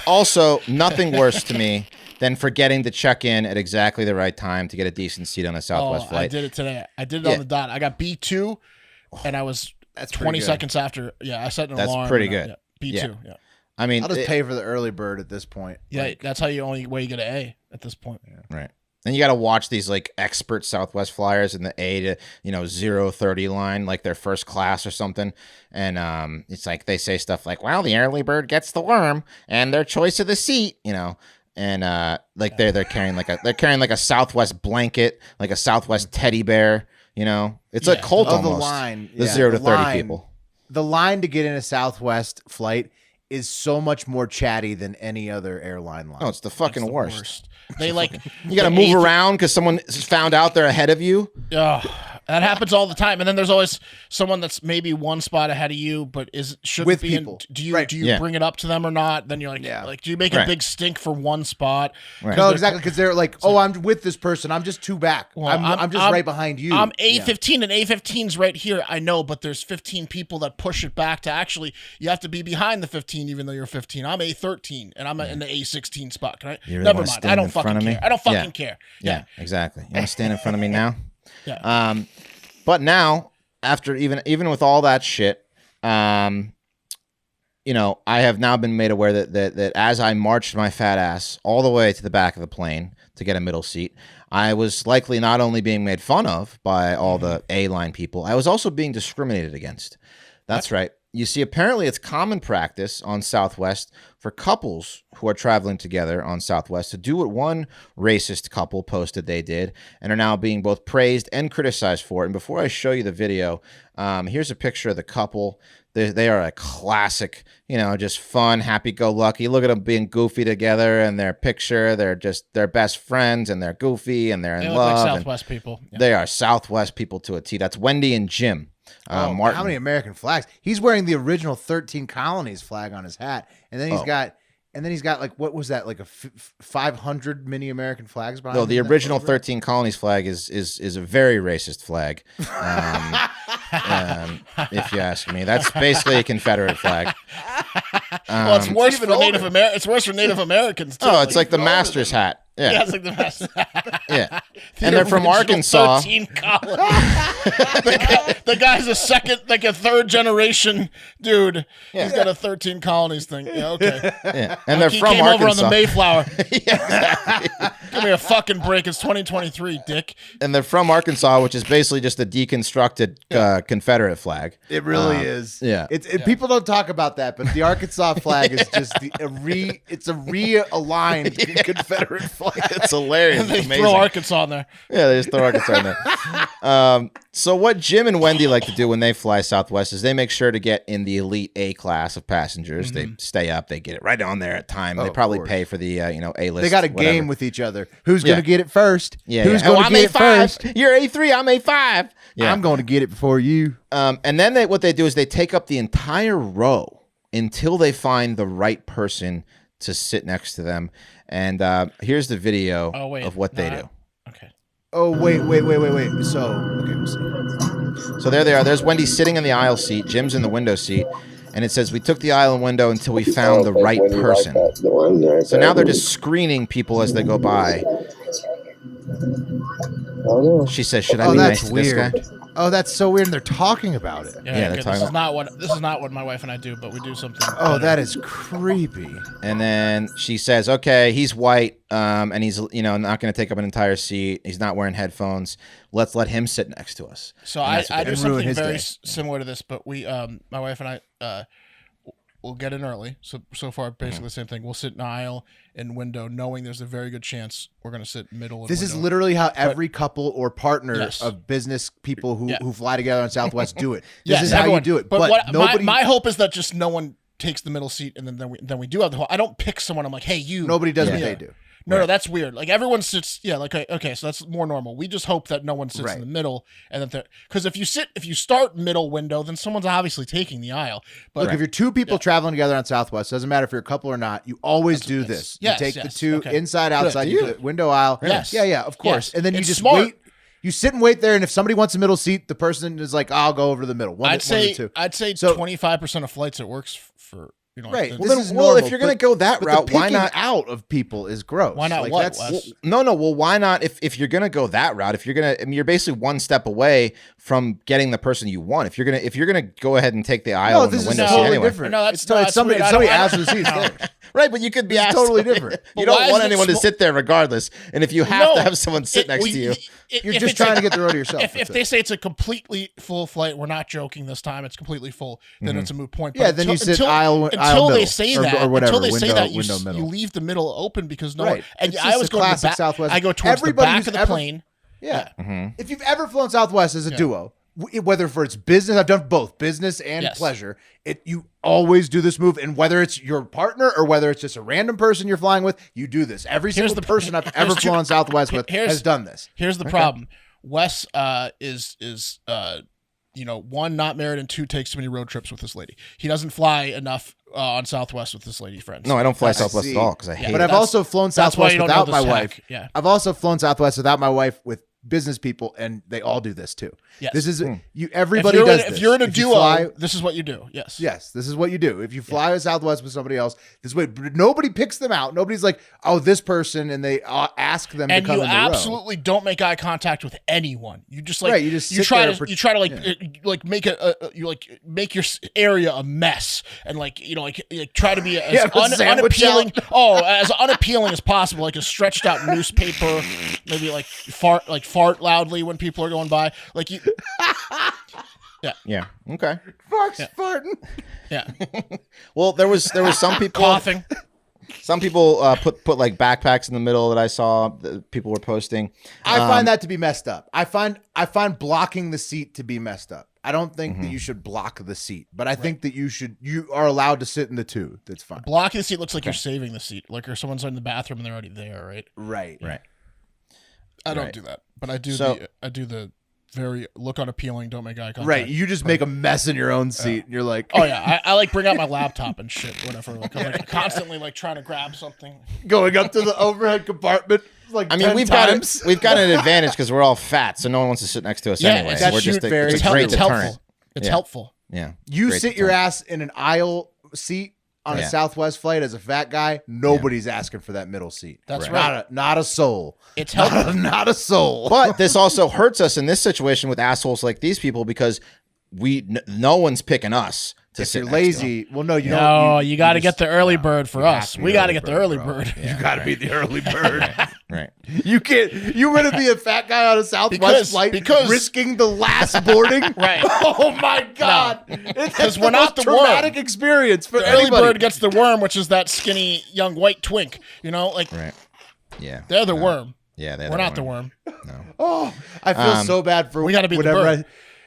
Also, nothing worse to me than forgetting to check in at exactly the right time to get a decent seat on a Southwest flight. I did it today. I did it on the dot. I got B2, and I was 20 seconds after. Yeah, I set an alarm. That's pretty good. B2, yeah. I mean, I'll just pay for the early bird at this point. Yeah, like, that's how you only way you get an A at this point. Yeah. Right. And you got to watch these like expert Southwest flyers in the A to 030 line, like their first class or something. And it's like they say stuff like, "Well, the early bird gets the worm, and their choice of the seat," And like they're carrying like a Southwest blanket, like a Southwest teddy bear. It's a cult almost. The line, the 0 to 30 people. The line to get in a Southwest flight is so much more chatty than any other airline line. Oh, it's the fucking worst. They like you got to move around because someone found out they're ahead of you. That happens all the time, and then there's always someone that's maybe one spot ahead of you, but shouldn't with be. People. Do you bring it up to them or not? Then you're like, do you make a big stink for one spot? Right. No, exactly, because they're like, I'm with this person. I'm just 2 back. Well, I'm just right behind you. I'm A15, and A15's right here. I know, but there's 15 people that push it back to actually. You have to be behind the 15, even though you're 15. I'm A13, and I'm in the A16 spot. Can I? You really Never mind. I don't fucking care. I don't fucking care. Yeah, exactly. You want to stand in front of me now? Yeah. But now, after even with all that shit, I have now been made aware that as I marched my fat ass all the way to the back of the plane to get a middle seat, I was likely not only being made fun of by all the A-line people, I was also being discriminated against. That's right. You see, apparently it's common practice on Southwest for couples who are traveling together on Southwest to do what one racist couple posted they did and are now being both praised and criticized for it. And before I show you the video, here's a picture of the couple. They are a classic, just fun, happy-go-lucky. Look at them being goofy together in their picture. They're best friends, and they're goofy, and they're in love. Like Southwest people. Yeah. They are Southwest people to a T. That's Wendy and Jim. Martin. How many American flags? He's wearing the original 13 Colonies flag on his hat, and then he's got like, what was that, like a 500 mini American flags behind him? No, the original 13 Colonies flag is a very racist flag. If you ask me, that's basically a Confederate flag. Well, it's worse for Native Americans. It's worse for Native Americans too. Oh, it's like the Master's hat. Yeah, it's like the Master's hat. Yeah, and they're from Arkansas. 13 the guy's a third generation dude. Yeah. He's got a 13 Colonies thing. Yeah, okay. Yeah, and they're he from came Arkansas. over on the Mayflower. Yeah. Give me a fucking break. It's 2023, dick. And they're from Arkansas, which is basically just a deconstructed Confederate flag. It really is. Yeah. People don't talk about that, but the Arkansas flag is just it's a realigned Confederate flag. It's hilarious. They it's amazing. throw Arkansas in there. Yeah, they just throw Arkansas in there. So what Jim and Wendy like to do when they fly Southwest is they make sure to get in the elite A class of passengers. They stay up. They get it right on there at time. They probably pay for the A-list. They got a game with each other. Who's going to get it first? Yeah. Who's going to get it first? You're A3. I'm A5. Yeah. I'm going to get it before you. And then what they do is they take up the entire row until they find the right person to sit next to them. And here's the video of what they do. Okay. Oh, wait. So, okay, we'll see. So there they are. There's Wendy sitting in the aisle seat. Jim's in the window seat. And it says, we took the aisle and window until we found the right person. So now they're just screening people as they go by. She says, should I be nice to this guy? Oh, that's so weird. And they're talking about it. Yeah, they're talking. This is not what my wife and I do, but we do something. Oh, better. That is creepy. And then she says, okay, he's white, and he's not going to take up an entire seat. He's not wearing headphones. Let's let him sit next to us. So I do something very similar to this, but we, my wife and I, we'll get in early. So far, basically Mm-hmm. the same thing. We'll sit in aisle and window, knowing there's a very good chance we're going to sit middle. This and is window. literally how every couple or partner Yes. of business people who, Yeah. who fly together on Southwest do it. This Yes, is how everyone. you do it. But what, nobody, my hope is that just no one takes the middle seat, and then we do have the whole. I don't pick someone. I'm like, hey, you. nobody does what Yeah. they do. No, that's weird. Like everyone sits, like okay, so that's more normal. We just hope that no one sits Right. in the middle, and that because if you start middle window, then someone's obviously taking the aisle. But Look, if you're two people traveling together on Southwest, doesn't matter if you're a couple or not, you always do this. yes, you take yes, the two okay. inside, outside, Good. you do it window aisle. Yes. Yeah, of course. Yes. And then you It's just smart. wait. You sit and wait there, and if somebody wants a middle seat, the person is like, I'll go over to the middle. One I'd of the say two. 25% of flights it works for. Right. Like Well, the- this is if normal, you're going to but- go that but route, the why picking not? out of people is gross. Why not Like, what, that's- Wes? No. Well, why not? If you're gonna go that route, if you're gonna, I mean, you're basically one step away from getting the person you want. If you're gonna go ahead and take the aisle No, and the this is window seat totally anyway. different. No, that's- it's totally, no, it's somebody, that's if somebody weird. I asks don't- for the seats there. Right, but you could be It's asked totally different. You But don't why want is it anyone to small- sit there regardless. And if you have to have someone sit next to you, You're just trying to get the row to yourself. If That's they it. say it's a completely full flight, we're not joking this time. It's completely full. Then it's a moot point. Yeah, then you sit aisle until they middle, say or- that. or whatever, until they say window- that, window you middle. leave the middle open because no Right. one. And It's I just always a go to the classic back. Southwest. I go towards Everybody the back who's of the ever- plane. Yeah. Mm-hmm. If you've ever flown Southwest as a duo, whether for its business, I've done both business and Yes. pleasure. You always do this move, and whether it's your partner or whether it's just a random person you're flying with, you do this. Every single person I've ever flown Southwest with has done this. Here's the problem. Wes is one, not married, and two, takes too many road trips with this lady. He doesn't fly enough on Southwest with this lady friends. no, I don't fly I Southwest see. at all because I hate But it. I've also flown that's why Southwest you don't know without this my hack. wife. Yeah. I've also flown Southwest without my wife with business people, and they all do this too. Yes. This is If everybody you're does in, this. if you're in a If you duo, fly- this is what you do. Yes. Yes, this is what you do. If you fly with Southwest with somebody else, this way, but nobody picks them out. Nobody's like, oh, this person, and they ask them And to come you in the row. absolutely don't make eye contact with anyone. You just like Right, you just sit try there to for- you try to like make your area a mess and like try to be as Yeah, put sandwich unappealing. out. Oh, as unappealing as possible, like a stretched out newspaper. Maybe like fart loudly when people are going by. Like you. yeah. Okay. Fox farting. Yeah. Well, there was some people Coughing. Some people put like backpacks in the middle that I saw that people were posting. I find that to be messed up. I find blocking the seat to be messed up. I don't think that you should block the seat, but I think that you are allowed to sit in the two. That's fine. Blocking the seat looks like you're saving the seat, like or someone's in the bathroom and they're already there, right? Right. I don't Right. do that, but I do So- the very look unappealing, don't make eye contact. Right. You just make a mess in your own seat, and you're like, Oh yeah, I like bring out my laptop and shit, whatever. Like I'm like constantly like trying to grab something. going up to the overhead compartment. Like I mean, 10 we've times. got an advantage because we're all fat, so no one wants to sit next to us Yeah, anyway. that's We're just very it's a true. great It's deterrent. helpful. It's Yeah. helpful. Yeah, You great sit your deterrent. ass in an aisle seat on Yeah. a Southwest flight as a fat guy. Nobody's asking for that middle seat. That's right. Not a soul. It's helpful. Not a soul. But this also hurts us in this situation with assholes like these people because no one's picking us to If sit you're next to lazy, well, no, you don't. No, you got to get just- the early no, bird for you have us. to be We got to get the early bro. bird. You got to be the early bird. Right. You can't. You want to be a fat guy on a Southwest Because- flight, because- risking the last boarding. Right. Oh my God! It's 'Cause the we're not most the worm. traumatic experience for The early anybody. bird gets the worm, which is that skinny young white twink. You know, like Right. Yeah. they're the worm. Yeah, We're not the worm. Oh, I feel so bad for we gotta be the whenever bird.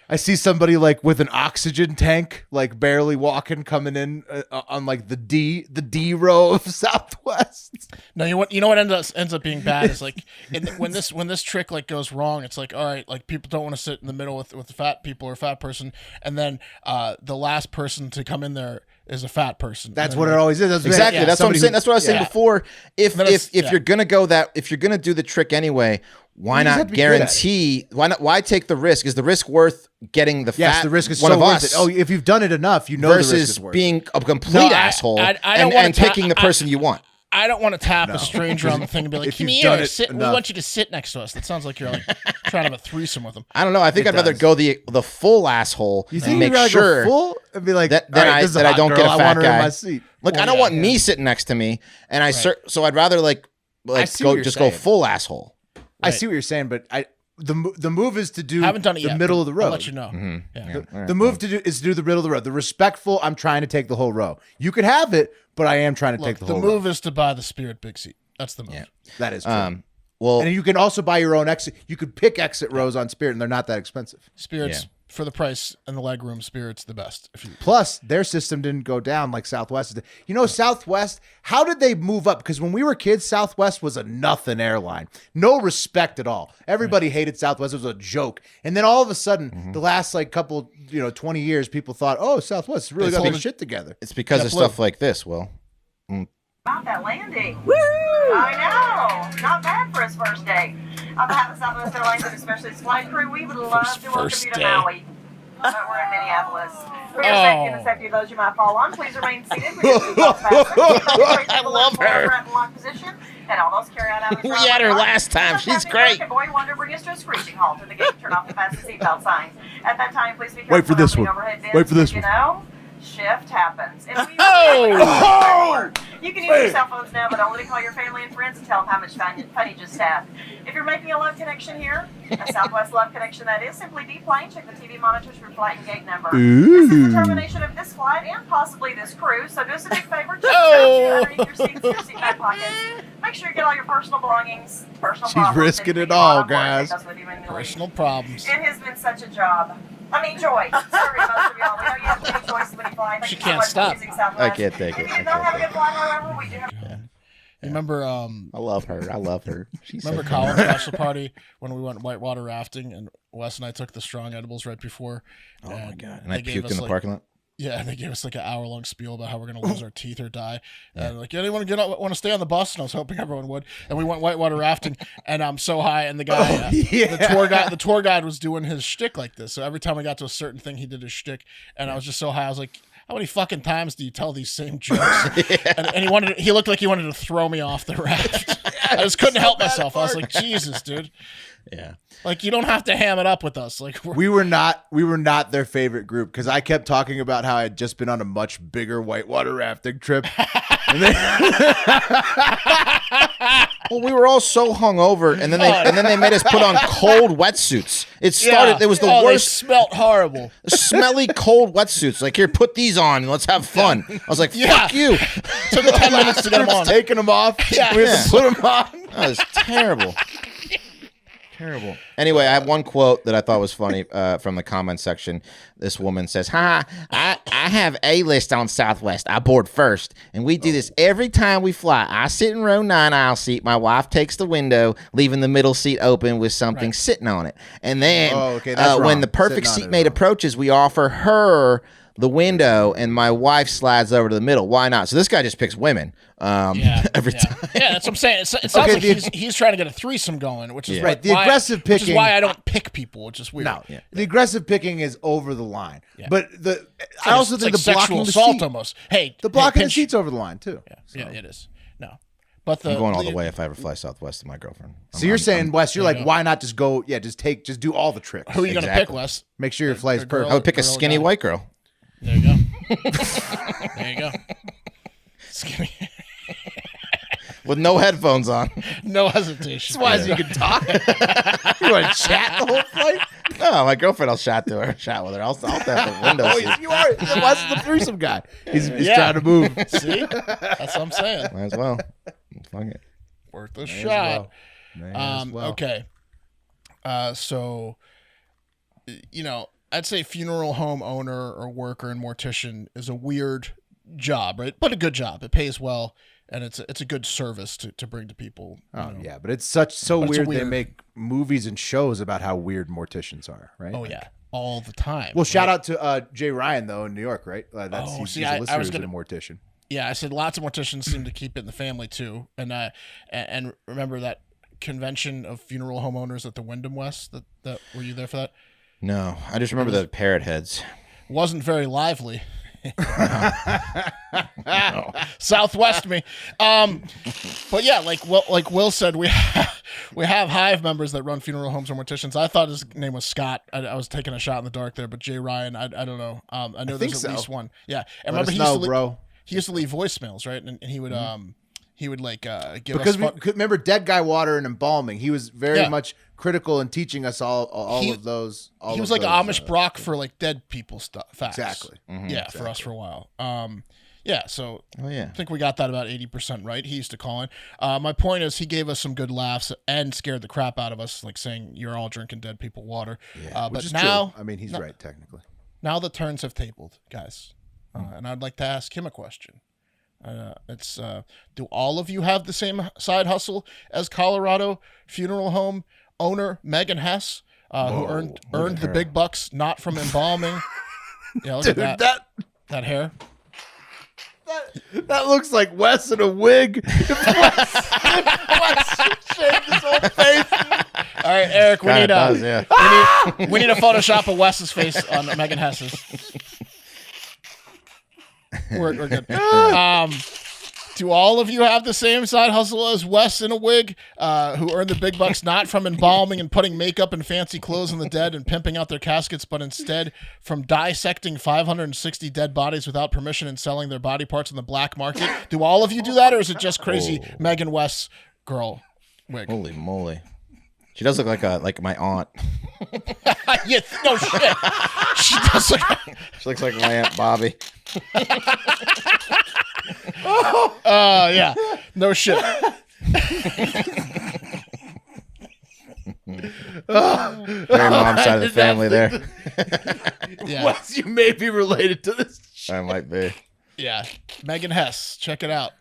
I see somebody like with an oxygen tank, like barely walking, coming in on like the D row of Southwest. No, you know what ends up being bad is like when this trick like goes wrong, it's like all right, like people don't want to sit in the middle with the fat people or a fat person, and then the last person to come in there is a fat person. That's And what then, it always is. That's Exactly. yeah, That's what I'm somebody saying. who- That's what I was saying yeah. before. If Then it's- if you're gonna if you're gonna do the trick anyway, why You just have not to be good at it. guarantee? Why take the risk? Is the risk worth getting the Yes, fat the risk is one so of worth us? it. Oh, if you've done it enough, you know the risk versus is worth it. being a complete No, asshole I don't wanna and picking the person you want. I don't want to tap a stranger on the thing and be like, If "Come you've here, done it sit. We enough. want you to sit next to us." That sounds like you're like trying to have a threesome with them. I don't know. I think I'd rather does. go the full asshole. You and think make you'd rather sure go full and be like, that all right, this is a hot don't girl. get a I fat want her guy in my seat. Look, I don't want me sitting next to me, and so I'd rather like see what you're go saying. full asshole. I see what you're saying, but the move is to do Haven't done it the yet. middle of the road. I'll let you know. Yeah. The move is to do the middle of the road. The respectful, I'm trying to take the whole row. You could have it, but I am trying to take the whole row. The move is to buy the Spirit big seat. That's the move. Yeah. That is true. Well, and you can also buy your own exit. You could pick exit rows on Spirit, and they're not that expensive. Spirit's for the price and the leg room. Spirit's the best. Plus, their system didn't go down like Southwest did. You know, Southwest, how did they move up? Because when we were kids, Southwest was a nothing airline. No respect at all. Everybody hated Southwest. It was a joke. And then all of a sudden, the last like couple, 20 years, people thought, oh, Southwest really got their shit together. It's because of stuff like this, Will. About that landing. Woo! I know. Not bad for his first day. On behalf of Southwest Airlines and especially its flight crew, we would love to welcome you to Maui. But we're in Minneapolis. For your safety and the safety of those you might fall on, please remain seated. I love her. Position, and all those carry-on We had her last time. She's great. Boy Wonder bring us to a screeching halt at the gate. Turn off the fasten seatbelt signs. At that time, please be careful. Wait for this one. Wait for this one. Shift happens. And we you can use your cell phones now, but only to call your family and friends and tell them how much fun you just had. If you're making a love connection here, a Southwest love connection that is, simply deplane, check the TV monitors for flight and gate number. This is the termination of this flight and possibly this cruise, so do us a big favor, check underneath your seats, your seat back pockets. Make sure you get all your personal belongings, She's risking it all, guys. Personal problems. It has been such a job. Joy. Sorry, most of y'all. We know you have many choices when you fly. She can't stop. I can't take it. If you don't have a good flight, however, we do have. You remember? I love her. She's remember college bachelor party when we went whitewater rafting and Wes and I took the strong edibles right before. Oh my god! And I puked in the parking lot. Yeah, and they gave us like an hour-long spiel about how we're gonna lose our teeth or die. And like, anyone want to stay on the bus? And I was hoping everyone would. And we went whitewater rafting, and I'm so high. And the guy, the tour guide was doing his shtick like this. So every time I got to a certain thing, he did his shtick, and I was just so high. I was like, how many fucking times do you tell these same jokes? And he looked like he wanted to throw me off the raft. I just couldn't help myself. I was like, Jesus, dude. Yeah. Like, you don't have to ham it up with us. Like, we were not their favorite group because I kept talking about how I had just been on a much bigger whitewater rafting trip. Well, we were all so hungover, and then they made us put on cold wetsuits. It started. It was the worst. They smelled horrible. Smelly cold wetsuits. Like, here, put these on and let's have fun. I was like, fuck you. Took 10 minutes to get them on. Taking them off. Yeah. We had to put them on. That was terrible. Terrible. Anyway, I have one quote that I thought was funny from the comment section. This woman says, I have a list on Southwest. I board first, and we do this every time we fly. I sit in row 9 aisle seat. My wife takes the window, leaving the middle seat open with something sitting on it. And then when the perfect seatmate approaches, we offer her the window, and my wife slides over to the middle. Why not? So this guy just picks women every time. Yeah, that's what I'm saying. It sounds like he's trying to get a threesome going, which is right. The aggressive picking, which is why I don't pick people, which is weird. No, the aggressive picking is over the line. Yeah. But I also think the blocking the assault seat, almost. Hey, the blocking the seat's over the line too. Yeah, it is. No, but I'm going all the way if I ever fly Southwest to my girlfriend. So you're saying, Wes, you're like, why not just go? Yeah, just do all the tricks. Who are you going to pick, Wes? Make sure your flight's perfect. I would pick a skinny white girl. There you go. There you go. Skinny. With no headphones on. No hesitation. That's why you can talk. You want to chat the whole flight? No, my girlfriend, I'll chat with her. I'll have the window seat. You are. Wes is the threesome guy. He's trying to move. See? That's what I'm saying. Might as well. Fuck it. Worth a shot. Well. Okay. So, I'd say funeral home owner or worker and mortician is a weird job, right? But a good job. It pays well, and it's a good service to bring to people. Yeah, but it's so weird. They make movies and shows about how weird morticians are, right? Oh yeah, all the time. Well, shout out to Jay Ryan though in New York, right? He's a listener who's a mortician. Yeah, I said lots of morticians seem to keep it in the family too, and remember that convention of funeral homeowners at the Wyndham West. That were you there for that? No, I just remember the parrot heads. Wasn't very lively. No. Southwest me. But yeah, like Will said, we have Hive members that run funeral homes or morticians. I thought his name was Scott. I was taking a shot in the dark there, but Jay Ryan, I don't know. I know there's at least one. Yeah, and remember he used to leave voicemails, right? And he would he would like give because us we could remember dead guy water and embalming. He was very Yeah. much critical in teaching us all of those. He was like Amish Brock for like dead people stuff. Facts. Exactly. Yeah, for us for a while. Yeah, so yeah. I think we got that about 80% right. He used to call in. My point is he gave us some good laughs and scared the crap out of us, like saying you're all drinking dead people water. Yeah, which but is now, true. I mean, he's right technically. Now the turns have tabled, guys. And I'd like to ask him a question. It's do all of you have the same side hustle as Colorado funeral home owner Megan Hess, who earned the big bucks not from embalming? Yeah, look Dude, at that hair. That looks like Wes in a wig. Wes shaved his whole face. All right, Eric, we need we need a Photoshop of Wes's face on Megan Hess's. We're good. Do all of you have the same side hustle as Wes in a wig, who earned the big bucks not from embalming and putting makeup and fancy clothes on the dead and pimping out their caskets, but instead from dissecting 560 dead bodies without permission and selling their body parts in the black market? Do all of you do that, or is it just crazy Megan Wes girl wig? Holy moly. She does look like my aunt. Yeah, no shit. She does look. She looks like my Aunt Bobby. Yeah, no shit. Very mom side of the family there. Yeah. Wes, you may be related to this. I might be. Yeah, Megan Hess, check it out.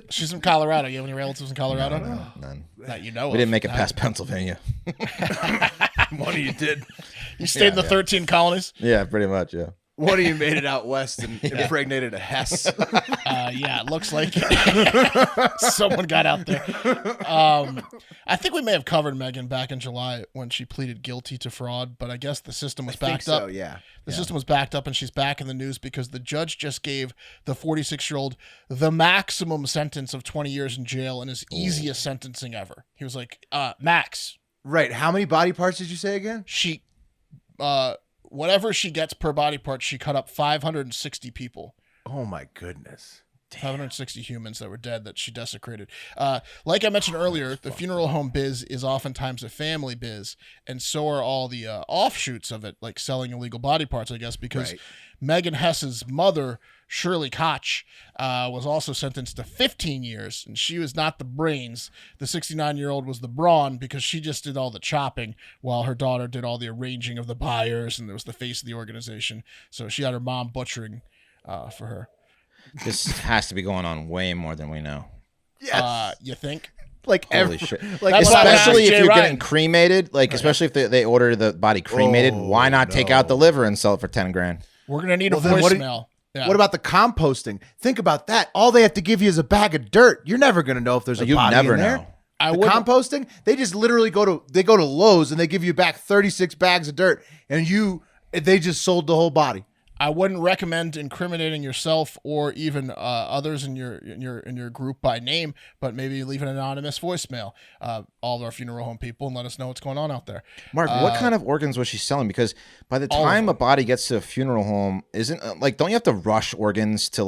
She's from Colorado. You have any relatives in Colorado? No, none. That you know We of. didn't make it past Pennsylvania. One of you did. You stayed in the 13 colonies? Yeah, pretty much, yeah. One of you made it out west and impregnated a Hess. Yeah, it looks like someone got out there. I think we may have covered Megan back in July when she pleaded guilty to fraud, but I guess the system was backed up. Yeah. The system was backed up, and she's back in the news because the judge just gave the 46-year-old the maximum sentence of 20 years in jail and his easiest sentencing ever. He was like, max. Right. How many body parts did you say again? She, whatever she gets per body part, she cut up 560 people. Oh my goodness. 560 humans that were dead that she desecrated. Like I mentioned earlier, the funeral home biz is oftentimes a family biz, and so are all the offshoots of it, like selling illegal body parts, I guess, because Megan Hess's mother, Shirley Koch, was also sentenced to 15 years, and she was not the brains. The 69-year-old was the brawn because she just did all the chopping while her daughter did all the arranging of the buyers, and there was the face of the organization. So she had her mom butchering for her. This has to be going on way more than we know. Yes. You think? Like Holy shit. Like That's why I Especially asked if Jay you're Ryan. getting cremated, especially if they order the body cremated, why not take out the liver and sell it for 10 grand? We're going to need a then what voicemail. Yeah. What about the composting? Think about that. All they have to give you is a bag of dirt. You're never going to know if there's a You body never in there. know. The composting, they just literally go to Lowe's and they give you back 36 bags of dirt, and they just sold the whole body. I wouldn't recommend incriminating yourself or even others in your group by name, but maybe leave an anonymous voicemail. All of our funeral home people, and let us know what's going on out there. Mark, what kind of organs was she selling? Because by the time a body gets to a funeral home, don't you have to rush organs to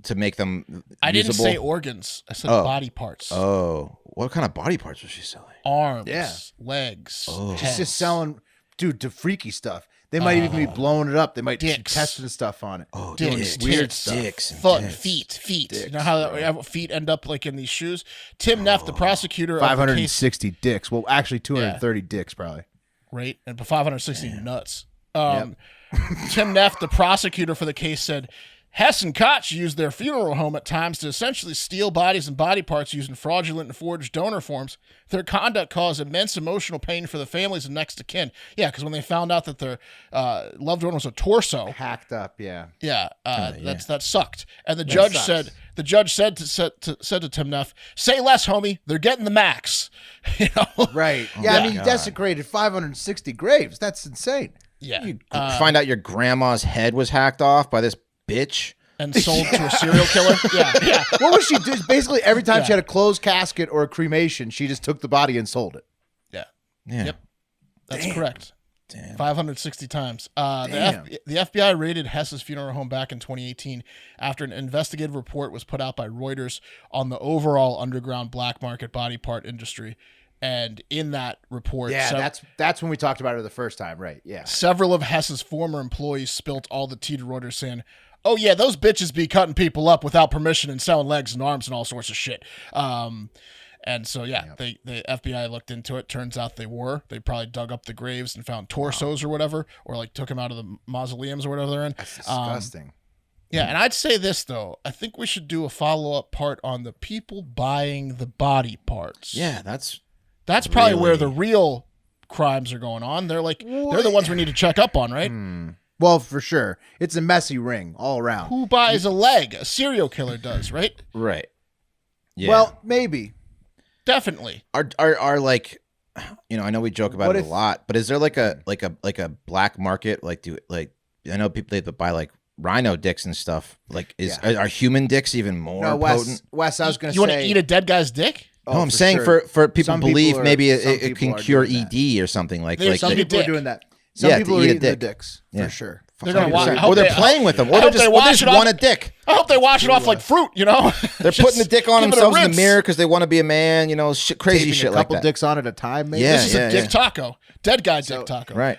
to make them I didn't usable? say organs. I said body parts. Oh, what kind of body parts was she selling? Arms, legs. She's just selling, dude, to freaky stuff. They might even be blowing it up. They might be dicks. testing stuff on it. Oh, Dicks, dicks, weird stuff. Dicks and Foot, dicks. feet. Dicks, You know how feet end up like in these shoes? Tim Neff, the prosecutor of the case, 560 dicks. Well, actually, 230 dicks probably. right? And 560 nuts. Tim Neff, the prosecutor for the case, said Hess and Koch used their funeral home at times to essentially steal bodies and body parts using fraudulent and forged donor forms. Their conduct caused immense emotional pain for the families and next of kin. Yeah, because when they found out that their loved one was a torso, Hacked up, yeah. that sucked. And the judge said to Tim Neff, "Say less, homie. They're getting the max." You know, Right. Yeah, I mean, you desecrated 560 graves. That's insane. yeah. You find out your grandma's head was hacked off by this bitch. And sold to a serial killer. Yeah. What was she do? Basically, every time she had a closed casket or a cremation, she just took the body and sold it. Yeah. Yeah. Yep. That's correct. Damn. 560 times. Damn. The FBI raided Hess's funeral home back in 2018 after an investigative report was put out by Reuters on the overall underground black market body part industry. And in that report, that's when we talked about it the first time, right? Yeah. Several of Hess's former employees spilt all the tea to Reuters saying, "Oh yeah, those bitches be cutting people up without permission and selling legs and arms and all sorts of shit." And so, the FBI looked into it. Turns out they probably dug up the graves and found torsos or whatever, or like took them out of the mausoleums or whatever they're in. That's disgusting. Yeah, and I'd say this, though. I think we should do a follow-up part on the people buying the body parts. Yeah, that's probably where the real crimes are going on. They're they're the ones we need to check up on, right? Well, for sure. It's a messy ring all around. Who buys a leg? A serial killer does, right? Right. Yeah. Well, maybe. Definitely. Are like, I know we joke about it a lot, but is there like a black market? Like, I know people that buy like rhino dicks and stuff. Like, are human dicks even more potent? Wes, I was going to say. You want to eat a dead guy's dick? No, I'm saying sure. for people believe maybe it people can cure ED or something like. Some people are doing that. Some people are eating the dicks for sure. They're gonna watch, or they're playing with them, or they just want a dick. I hope they wash it off like fruit. They're putting the dick on themselves in the mirror because they want to be a man. Crazy Taping shit a like couple that. dicks on at a time. Maybe. This is a dick taco, dead guy dick taco. Right.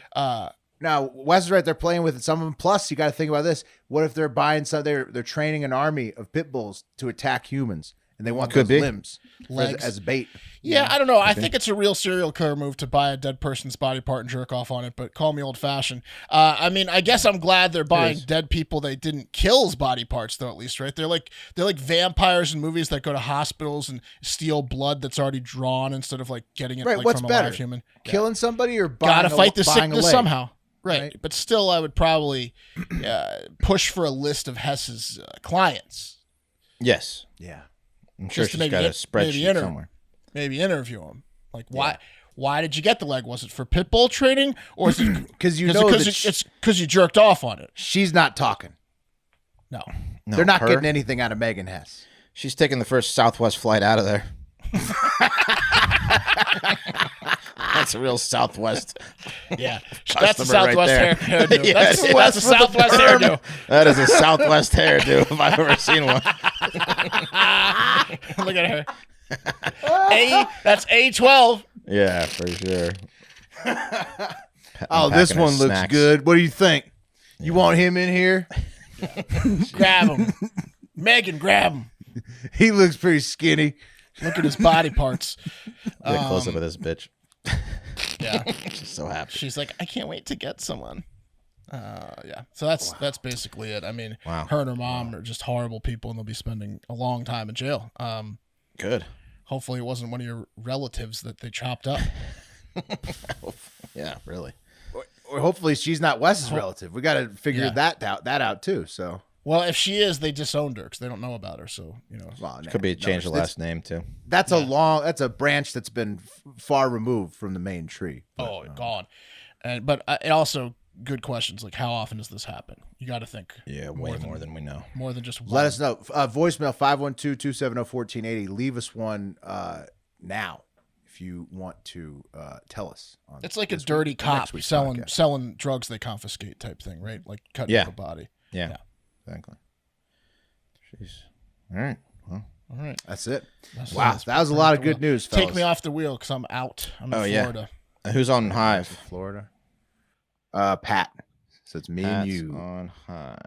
Now Wes is right. They're playing with it. Some of them. Plus, you got to think about this. What if they're buying some? They're training an army of pit bulls to attack humans, and they want those limbs legs as bait. Yeah, I don't know. I think it's a real serial killer move to buy a dead person's body part and jerk off on it, but call me old-fashioned. I mean, I guess I'm glad they're buying dead people they didn't kill's body parts, though, at least, right? They're like vampires in movies that go to hospitals and steal blood that's already drawn instead of like getting it What's from a better? live human. Killing somebody or buying Gotta fight the buying sickness a leg? somehow. Right. But still, I would probably push for a list of Hess's clients. Yes. Yeah. I'm sure she's got a spreadsheet somewhere. Maybe interview him. Like, why did you get the leg? Was it for pit bull training, or is it because it's because you jerked off on it? She's not talking. No, they're not getting anything out of Megan Hess. She's taking the first Southwest flight out of there. That's a real Southwest. Yeah, that's a Southwest hairdo. Yeah, that's a Southwest hairdo. That is a Southwest hairdo if I've ever seen one. Look at her. That's A12. Yeah, for sure. This one looks good. What do you think? Yeah. You want him in here? Grab him. Megan, grab him. He looks pretty skinny. Look at his body parts. Get close up with this bitch. Yeah. She's so happy. She's like, I can't wait to get someone. Yeah. So that's basically it. I mean, her and her mom are just horrible people, and they'll be spending a long time in jail. Good. Hopefully it wasn't one of your relatives that they chopped up. Yeah, really. Or hopefully she's not Wes's relative. We got to figure that out too. So, well, if she is, they disowned her because they don't know about her. So could be change the last name too. That's a branch that's been far removed from the main tree. But, gone. But it also good questions like how often does this happen? You got to think. Yeah, way more than we know. More than just one. Let us know. Voicemail 512-270-1480. Leave us one now if you want to tell us. It's like a dirty cop selling drugs they confiscate type thing, right? Like cutting up a body. Yeah, exactly. Jeez. All right. Well, all right. That's it. Wow, that was a lot of good news, fellas. Take me off the wheel because I'm out. I'm in Florida. Yeah. Who's on Hive? Florida. Pat. So it's me and you. On Hive.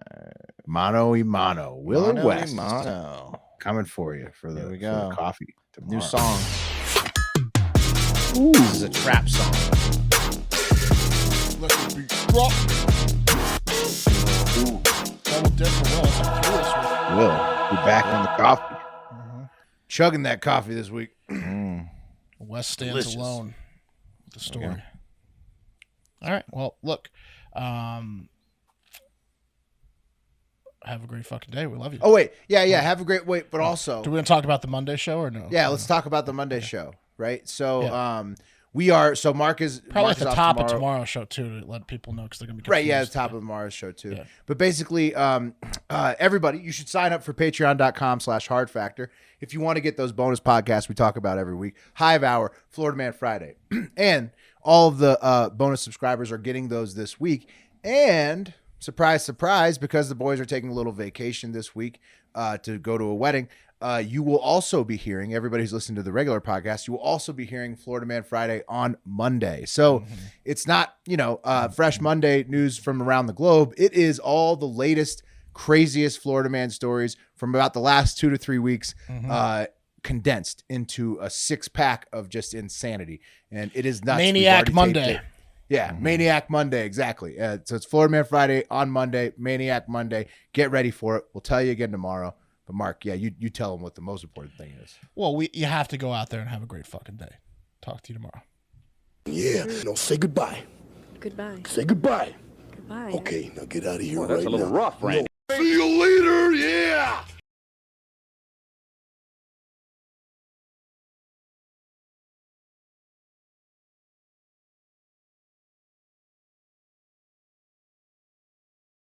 Mano y mano. Will or West. Mano. Coming for you for the coffee tomorrow. New song. Ooh. This is a trap song. Let the beat drop. Double dip for Will, be back on the coffee. Chugging that coffee this week. West stands alone with the story. Okay. All right. Well, look. Have a great fucking day. We love you. Oh, wait. Yeah. Have a great wait. But also, do we want to talk about the Monday show or no? Yeah, let's talk about the Monday show. Right. So, we are. So Mark is probably Mark at the top of tomorrow's show too to let people know because they're gonna be confused. Right. Yeah, the top of tomorrow's show too. Yeah. But basically, everybody, you should sign up for Patreon.com/Hard Factor if you want to get those bonus podcasts we talk about every week. Hive Hour, Florida Man Friday, and all of the bonus subscribers are getting those this week. And surprise, surprise, because the boys are taking a little vacation this week to go to a wedding, you will also be hearing, everybody who's listening to the regular podcast, you will also be hearing Florida Man Friday on Monday. So it's not, fresh Monday news from around the globe. It is all the latest, craziest Florida Man stories from about the last 2 to 3 weeks, condensed into a 6-pack of just insanity. And it is nuts. Maniac Monday. Yeah, Maniac Monday, exactly. So it's Florida Man Friday on Monday, Maniac Monday. Get ready for it. We'll tell you again tomorrow. But Mark, yeah, you tell them what the most important thing is. Well, you have to go out there and have a great fucking day. Talk to you tomorrow. Yeah, say goodbye. Goodbye. Say goodbye. Goodbye. Okay, now get out of here That's a little rough, Randy. See you